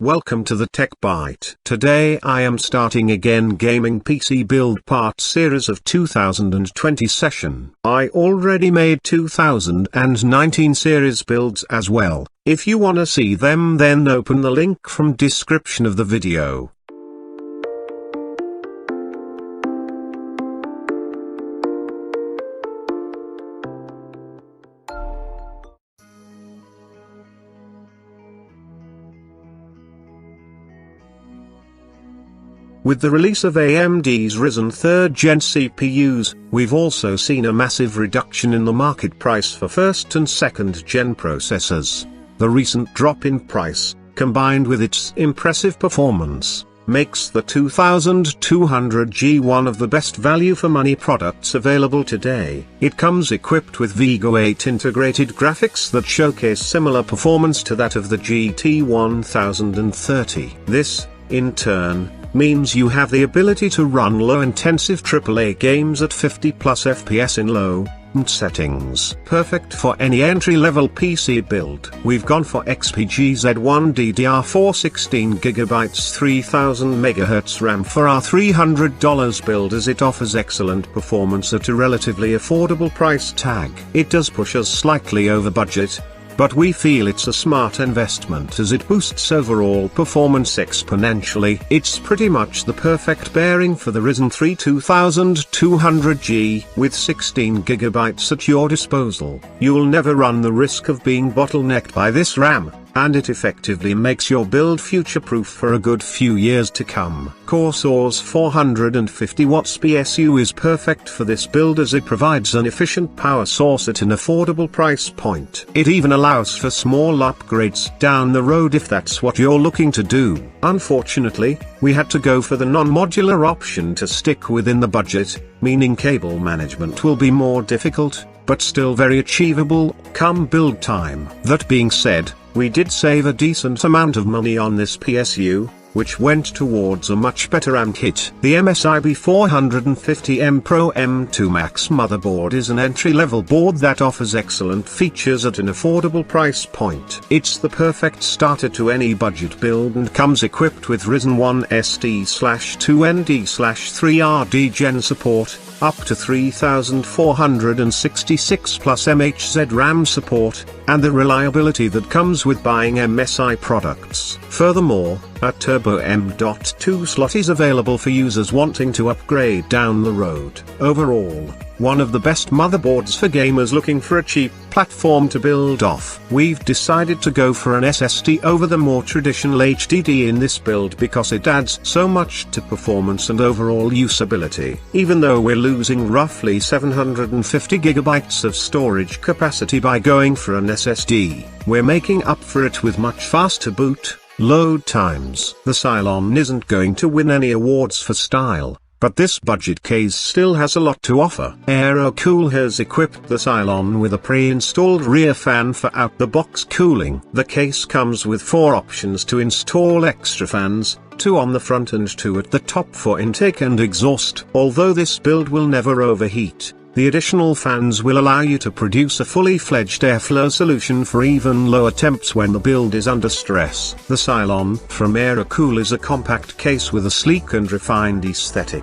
Welcome to the Tech Byte. Today I am starting again gaming PC build part series of 2020 session. I already made 2019 series builds as well. If you wanna see them, then open the link from description of the video. With the release of AMD's Ryzen 3rd Gen CPUs, we've also seen a massive reduction in the market price for 1st and 2nd Gen processors. The recent drop in price, combined with its impressive performance, makes the 2200G one of the best value for money products available today. It comes equipped with Vega 8 integrated graphics that showcase similar performance to that of the GT 1030. This, in turn, means you have the ability to run low-intensive AAA games at 50+ FPS in low-end settings. Perfect for any entry-level PC build. We've gone for XPG Z1 DDR4 16GB 3000 MHz RAM for our $300 build, as it offers excellent performance at a relatively affordable price tag. It does push us slightly over budget, but we feel it's a smart investment as it boosts overall performance exponentially. It's pretty much the perfect pairing for the Ryzen 3 2200G. With 16GB at your disposal, you'll never run the risk of being bottlenecked by this RAM, and it effectively makes your build future-proof for a good few years to come. Corsair's 450 watts PSU is perfect for this build as it provides an efficient power source at an affordable price point. It even allows for small upgrades down the road if that's what you're looking to do. Unfortunately, we had to go for the non-modular option to stick within the budget, meaning cable management will be more difficult, but still very achievable come build time. That being said, we did save a decent amount of money on this PSU, which went towards a much better RAM kit. The MSI B450M PRO-M2 Max motherboard is an entry-level board that offers excellent features at an affordable price point. It's the perfect starter to any budget build and comes equipped with Ryzen 1 ST/2ND/3RD Gen support, up to 3466 plus MHz RAM support, and the reliability that comes with buying MSI products. Furthermore, a Turbo M.2 slot is available for users wanting to upgrade down the road. Overall, one of the best motherboards for gamers looking for a cheap platform to build off. We've decided to go for an SSD over the more traditional HDD in this build because it adds so much to performance and overall usability. Even though we're losing roughly 750GB of storage capacity by going for an SSD, we're making up for it with much faster boot load times. The Cylon isn't going to win any awards for style, but this budget case still has a lot to offer. AeroCool has equipped the Cylon with a pre-installed rear fan for out-the-box cooling. The case comes with 4 options to install extra fans, 2 on the front and 2 at the top for intake and exhaust. Although this build will never overheat, the additional fans will allow you to produce a fully fledged airflow solution for even lower temps when the build is under stress. The Cylon from AeroCool is a compact case with a sleek and refined aesthetic.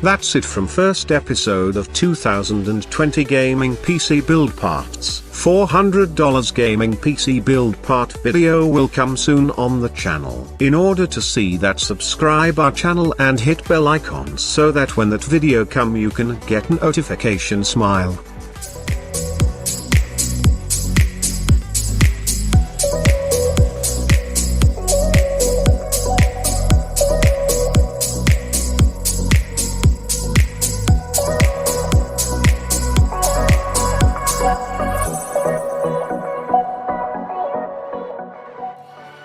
That's it from first episode of 2020 Gaming PC Build Parts. $400 Gaming PC Build Part video will come soon on the channel. In order to see that, subscribe our channel and hit bell icons so that when that video come you can get notification. Smile.